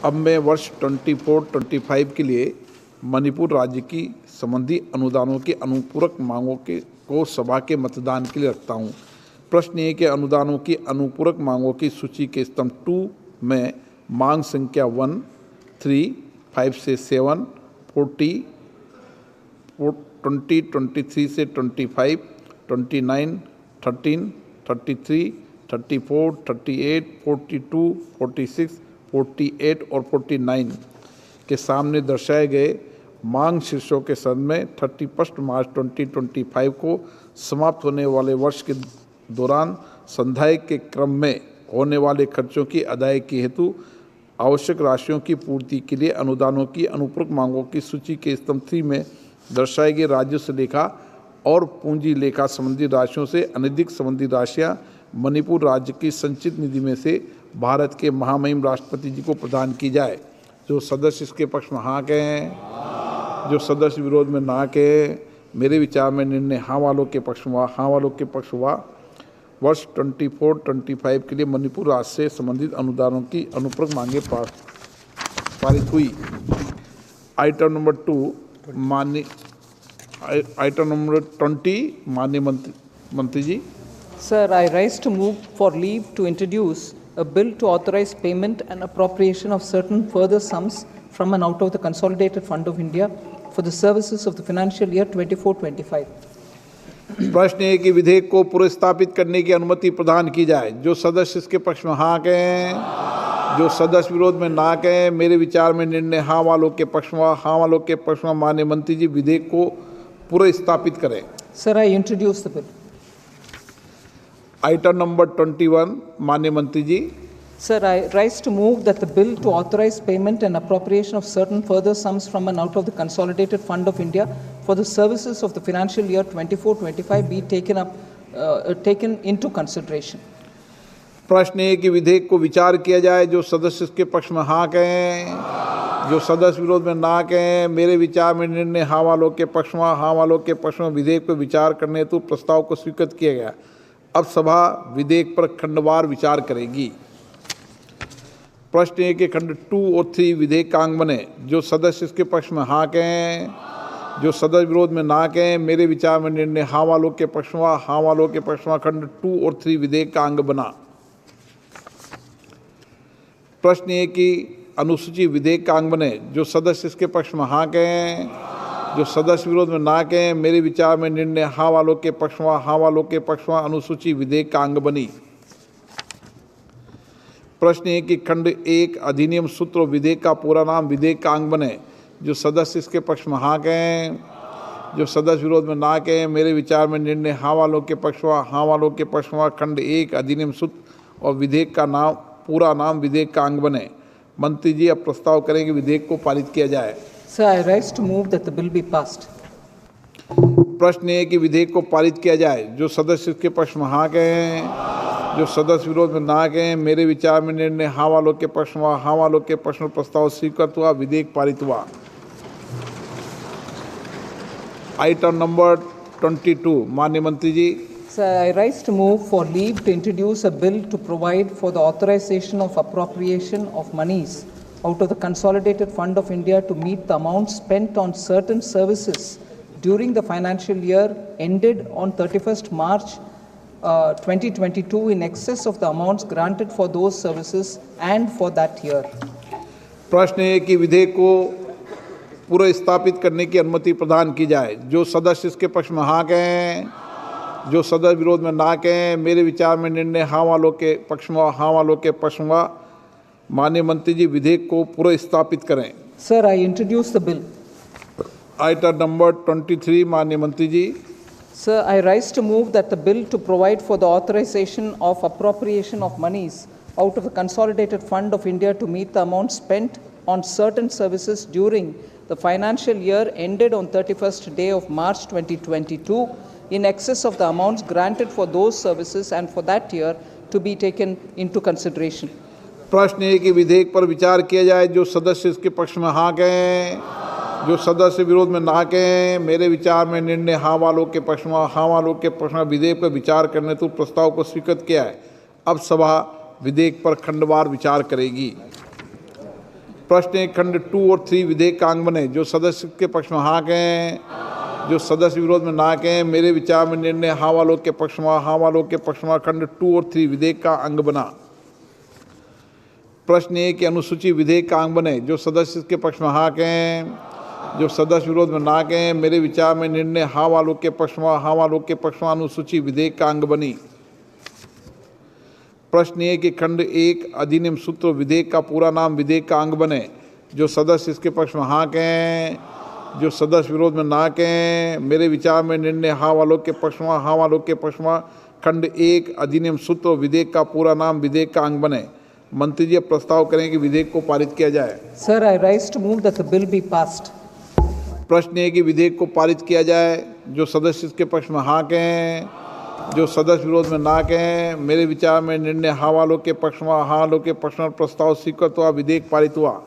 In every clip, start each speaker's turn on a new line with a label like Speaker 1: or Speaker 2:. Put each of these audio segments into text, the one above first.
Speaker 1: अब मैं वर्ष 24-25 के लिए मणिपुर राज्य की संबंधी अनुदानों की अनुपूरक मांगों को सभा के मतदान के लिए रखता हूँ। प्रश्न ये कि अनुदानों की अनुपूरक मांगों की सूची के स्तंभ 2 में मांग संख्या 1, 3, 5 से 7, 40, 20, 23 से 25, 29, 13, 33, 34, 38, 42, 46, 48 और 49 के सामने दर्शाए गए मांग शीर्षों के संबंध में 31 मार्च 2025 को समाप्त होने वाले वर्ष के दौरान संधाई के क्रम में होने वाले खर्चों की अदायगी हेतु आवश्यक राशियों की पूर्ति के लिए अनुदानों की अनुपूरक मांगों की सूची के स्तंभ 3 में दर्शाई गई राजस्व लेखा और पूंजी लेखा संबंधी राशियों से अनधिक संबंधी राशियां मणिपुर राज्य की संचित निधि में से भारत के महामहिम राष्ट्रपति जी को प्रदान की जाए। जो सदस्य इसके पक्ष में हाँ कहें, जो सदस्य विरोध में ना कहें, मेरे विचार में निर्णय हाँ वालों के पक्ष में हुआ। हाँ वालों के पक्ष हुआ। वर्ष 24-25 के लिए मणिपुर राज्य से संबंधित अनुदानों की अनुपूरक मांगे पारित हुई। आइटम नंबर 2 माननीय आइटम नंबर 20 माननीय मंत्री जी।
Speaker 2: Sir, I rise to move for leave to introduce a bill to authorize payment and appropriation of certain further sums from and out of the Consolidated Fund of India for the services of the financial year 24-25.
Speaker 1: प्रश्न है कि विधेयक को पुनर्स्थापित करने की अनुमति प्रदान की जाए। जो सदस्य इसके पक्ष में हाँ कहें, जो सदस्य विरोध में ना कहें, मेरे विचार में निर्णय हाँ वालों के पक्ष में। हाँ वालों के पक्ष में माननीय मंत्री जी विधेयक को पुनर्स्थापित करें।
Speaker 2: Sir, I introduce the bill.
Speaker 1: Item number 21 माननीय मंत्री जी।
Speaker 2: Sir, I rise to move that the bill to authorize payment and appropriation of certain further sums from and out of the Consolidated Fund of India for the services of the financial year 24-25 be taken into consideration.
Speaker 1: प्रश्न है कि विधेयक को विचार किया जाए। जो सदस्य इसके पक्ष में हाँ कहें, जो सदस्य विरोध में ना कहें, मेरे विचार में निर्णय हाँ वालों के पक्ष में। हाँ वालों के पक्ष में विधेयक पर विचार करने हेतु प्रस्ताव को स्वीकृत किया गया। अब सभा विधेयक पर खंडवार विचार करेगी। प्रश्न है कि खंड 2 और 3 विधेयक का अंग बने। जो सदस्य इसके पक्ष में हाँ कहें, जो सदस्य विरोध में ना कहें, मेरे विचार में निर्णय हाँ वालों के पक्ष में। हाँ वालों के पक्ष में खंड 2 और 3 विधेयक का अंग बना। प्रश्न है कि अनुसूची विधेयक का अंग बने। जो सदस्य इसके पक्ष में हाँ कहें, जो सदस्य विरोध में ना कहें, मेरे विचार में निर्णय हाँ वालों के पक्ष में। हाँ वालों के पक्ष में अनुसूची विधेयक का अंग बनी। प्रश्न है कि खंड 1 अधिनियम सूत्र विधेयक का पूरा नाम विधेयक का अंग बने। जो सदस्य इसके पक्ष में हाँ कहें, जो सदस्य विरोध में ना कहें, मेरे विचार में निर्णय हाँ वालों के पक्ष में। हाँ वालों के पक्ष में खंड 1 अधिनियम सूत्र और विधेयक का नाम पूरा नाम विधेयक का अंग बने। मंत्री जी अब प्रस्ताव करें कि विधेयक को पारित किया जाए।
Speaker 2: Sir, I rise to move that the bill be passed.
Speaker 1: प्रश्न है कि विधेयक को पारित किया जाए। जो सदस्य इसके पक्ष में हाँ कहें, जो सदस्य विरोध में ना कहें, मेरे विचार में निर्णय हाँ वालों के पक्ष में। हाँ वालों के पक्ष में प्रस्ताव स्वीकृत हुआ। विधेयक पारित हुआ। आइटम नंबर 22 माननीय मंत्री जी।
Speaker 2: Sir, I rise to move for leave to introduce a bill to provide for the authorization of appropriation of monies out of the Consolidated Fund of India to meet the amounts spent on certain services during the financial year ended on 31st March 2022 in excess of the amounts granted for those services and for that year.
Speaker 1: प्रश्न है कि विधेयक को पुनर्स्थापित करने की अनुमति प्रदान की जाए। जो सदस्य इसके पक्ष में हाँ कहें, जो सदस्य विरोध में ना कहें, मेरे विचार में निर्णय हाँ वालों के पक्ष में। हाँ वालों के पक्ष में माननीय मंत्री जी विधेयक को पुनर्स्थापित करें।
Speaker 2: Sir, I introduce the bill.
Speaker 1: Item number 23 माननीय मंत्री जी।
Speaker 2: Sir, I rise to move that the bill to provide for the authorization of appropriation of monies out of the Consolidated Fund of India to meet the amount spent on certain services during the financial year ended on 31st day of March 2022 in excess of the amounts granted for those services and for that year to be taken into consideration.
Speaker 1: प्रश्न है कि विधेयक पर विचार किया जाए। जो सदस्य इसके पक्ष में हाँ कहें, जो सदस्य विरोध में ना कहें, मेरे विचार में निर्णय हाँ वालों के पक्ष में। हाँ वालों के पक्ष में विधेयक पर विचार करने तो प्रस्ताव को स्वीकृत किया है। अब सभा विधेयक पर खंडवार विचार करेगी। प्रश्न एक, खंड 2 और 3 विधेयक का अंग बने। जो सदस्य के पक्ष में हाँ कहें, जो सदस्य विरोध में ना कहें। मेरे विचार में निर्णय हाँ वालों के पक्ष में, हाँ वालों के पक्ष में खंड 2 और 3 विधेयक का अंग बना। प्रश्न एक की अनुसूची विधेयक का अंग बने। जो सदस्य के पक्ष में हाँ कहें, जो सदस्य विरोध में ना कहें। मेरे विचार में निर्णय हाँ वालों के पक्ष में, हाँ वालों के पक्ष में अनुसूची विधेयक का अंग बनी। प्रश्न एक कि खंड 1 अधिनियम सूत्र विधेयक का पूरा नाम विधेयक का अंग बने। जो सदस्य इसके पक्ष में हाँ कहें, जो सदस्य विरोध में ना कहें। मेरे विचार में निर्णय हाँ वालों के पक्ष में, हाँ वालों के पक्ष में खंड 1 अधिनियम सूत्र विधेयक का पूरा नाम विधेयक का अंग बने। मंत्री जी अब प्रस्ताव करें कि विधेयक को पारित किया जाए।
Speaker 2: Sir, I rise to move that the bill be passed.
Speaker 1: प्रश्न है कि विधेयक को पारित किया जाए। जो सदस्य इसके पक्ष में हाँ कहें, जो सदस्य विरोध में ना कहें। मेरे विचार में निर्णय हाँ वालों के पक्ष में, हाँ वालों के पक्ष में प्रस्ताव स्वीकृत हुआ, विधेयक पारित हुआ।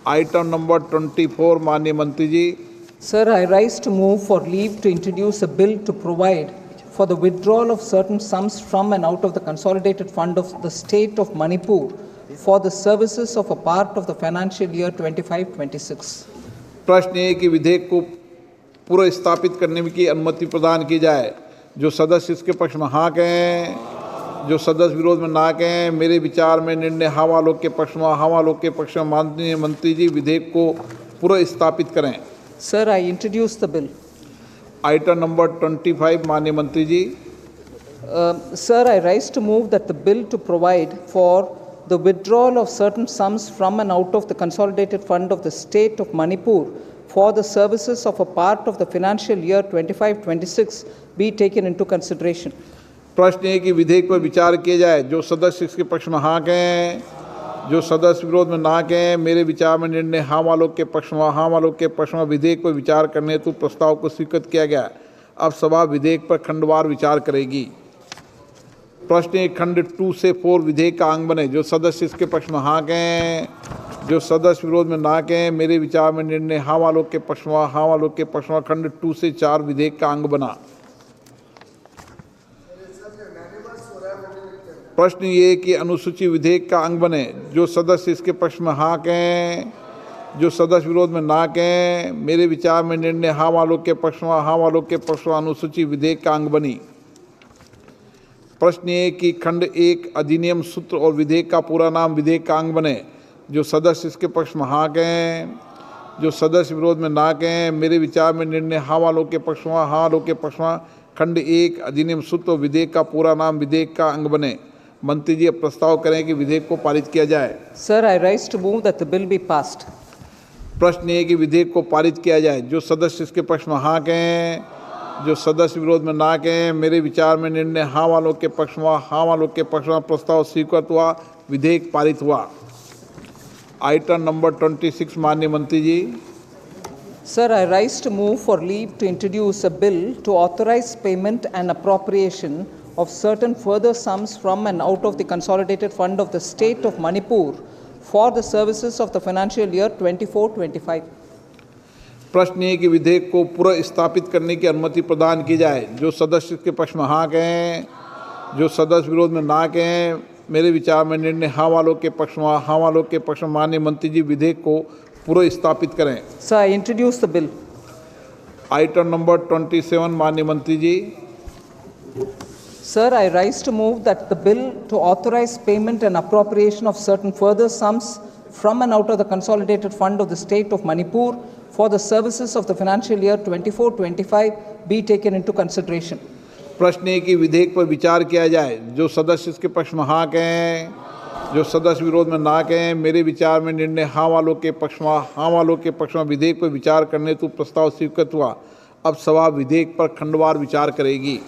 Speaker 1: आइटम नंबर 24 माननीय मंत्री जी।
Speaker 2: Sir, I rise to move for leave to introduce a bill to provide for the withdrawal of certain sums from and out of the consolidated fund of the state of Manipur for the services of a part of the financial year 25-26.
Speaker 1: प्रश्न है कि विधेयक को पूर्व स्थापित करने की अनुमति प्रदान की जाए। जो सदस्य इसके पक्ष में हाँ कहें, जो सदस्य विरोध में ना कहें। मेरे विचार में निर्णय हाँ वालों के पक्ष में, हाँ वालों के पक्ष में माननीय मंत्री जी विधेयक को पूर्व स्थापित करें।
Speaker 2: Sir, I introduce the bill.
Speaker 1: Item number 25 माननीय मंत्री जी।
Speaker 2: Sir, I rise to move that the bill to provide for the withdrawal of certain sums from and out of the consolidated fund of the state of Manipur for the services of a part of the financial year 25-26 be taken into consideration.
Speaker 1: प्रश्न है कि विधेयक पर विचार किया जाए। जो सदस्य इसके पक्ष में हाँ कहें, जो सदस्य विरोध में ना कहें। मेरे विचार में निर्णय हाँ वालों के पक्ष में, हाँ वालों के पक्ष में विधेयक पर विचार करने हेतु प्रस्ताव को स्वीकृत किया गया। अब सभा विधेयक पर खंडवार विचार करेगी। प्रश्न एक, खंड 2 से 4 विधेयक का अंग बने। जो सदस्य इसके पक्ष में हाँ कहें, जो सदस्य विरोध में ना कहें। मेरे विचार में निर्णय हाँ वालों के पक्ष में, हाँ वालों के पक्ष में खंड 2 से 4 विधेयक का अंग बना। प्रश्न ये कि अनुसूची विधेयक का अंग बने। जो सदस्य इसके पक्ष में हाँ कहें, जो सदस्य विरोध में ना कहें। मेरे विचार में निर्णय हाँ वालों के पक्ष में, हाँ वालों के पक्ष में अनुसूची विधेयक का अंग बनी। प्रश्न ये कि खंड 1 अधिनियम सूत्र और विधेयक का पूरा नाम विधेयक का अंग बने। जो सदस्य इसके पक्ष में हाँ कहें, जो सदस्य विरोध में ना कहें। मेरे विचार में निर्णय हाँ वालों के पक्ष में, हाँ वालों के पक्ष में खंड 1 अधिनियम सूत्र और विधेयक का पूरा नाम विधेयक का अंग बने। मंत्री जी अब प्रस्ताव करें कि विधेयक को पारित किया जाए।
Speaker 2: Sir, I rise to move that the bill be passed.
Speaker 1: प्रश्न है कि विधेयक को पारित किया जाए। जो सदस्य इसके पक्ष में हाँ कहें, जो सदस्य विरोध में ना कहें। मेरे विचार में निर्णय हाँ वालों के पक्ष में, हाँ वालों के पक्ष में प्रस्ताव स्वीकृत हुआ, विधेयक पारित हुआ। आइटम नंबर 26 माननीय मंत्री जी।
Speaker 2: Sir, I rise to move for leave to introduce a bill to authorize payment and appropriation of certain further sums from and out of the consolidated fund of the state of Manipur for the services of the financial year 24-25.
Speaker 1: प्रश्न है कि विधेयक को पूर्व स्थापित करने की अनुमति प्रदान की जाए। जो सदस्य के पक्ष में हाँ कहें, जो सदस्य विरोध में ना कहें। मेरे विचार में निर्णय हाँ वालों के पक्ष में, हाँ वालों के पक्ष में माननीय मंत्री जी विधेयक को पूर्व स्थापित करें।
Speaker 2: Sir, I introduce the bill.
Speaker 1: Item number 27 माननीय मंत्री जी।
Speaker 2: Sir, I rise to move that the bill to authorize payment and appropriation of certain further sums from and out of the consolidated fund of the state of Manipur for the services of the financial year 24-25 be taken into consideration.
Speaker 1: प्रश्न है कि विधेयक पर विचार किया जाए। जो सदस्य इसके पक्ष में हाँ कहें, जो सदस्य विरोध में ना कहें। मेरे विचार में निर्णय हाँ वालों के पक्ष में, हाँ वालों के पक्ष में विधेयक पर विचार करने हेतु प्रस्ताव स्वीकृत हुआ। अब सभा विधेयक पर खंडवार विचार करेगी।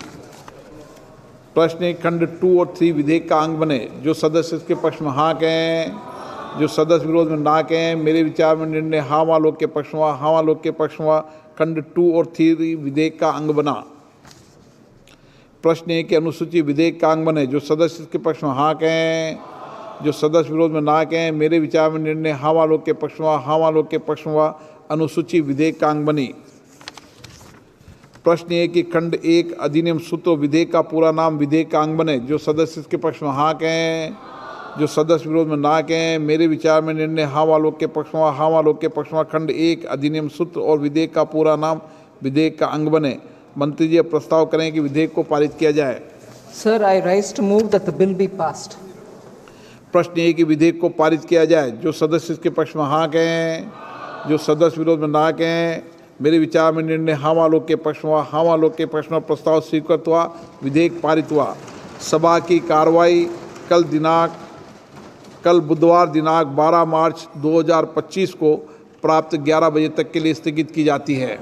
Speaker 1: प्रश्न एक, खंड 2 और 3 विधेयक का अंग बने। जो सदस्य इसके पक्ष में हाँ कहें, जो सदस्य विरोध में ना कहें। मेरे विचार में निर्णय हाँ वालों के पक्ष में, हाँ वालों के पक्ष में खंड 2 और 3 विधेयक का अंग बना। प्रश्न है कि अनुसूची विधेयक का अंग बने। जो सदस्य इसके पक्ष में हाँ कहें, जो सदस्य विरोध में ना कहें। मेरे विचार में निर्णय हाँ वालों के पक्ष में, हाँ वालों के पक्ष में अनुसूची विधेयक का अंग बनी। प्रश्न है कि खंड 1 अधिनियम सूत्र विधेयक का पूरा नाम विधेयक का अंग बने। जो सदस्य इसके पक्ष में हाँ कहें, जो सदस्य विरोध में ना कहें। मेरे विचार में निर्णय हाँ वालों के पक्ष में, हाँ वालों के पक्ष में। खंड 1 अधिनियम सूत्र और विधेयक का पूरा नाम विधेयक का अंग बने। मंत्री जी अब प्रस्ताव करें कि विधेयक को पारित किया जाए।
Speaker 2: Sir, I rise to move that the bill be passed.
Speaker 1: प्रश्न ये कि विधेयक को पारित किया जाए। जो सदस्य इसके पक्ष में हाँ कहें, जो सदस्य विरोध में ना कहें। मेरे विचार में निर्णय हाँ वालों के पक्ष में, हाँ वालों के पक्ष में। प्रस्ताव स्वीकृत हुआ, विधेयक पारित हुआ। सभा की कार्रवाई कल बुधवार दिनांक 12 मार्च 2025 को प्राप्त 11 बजे तक के लिए स्थगित की जाती है।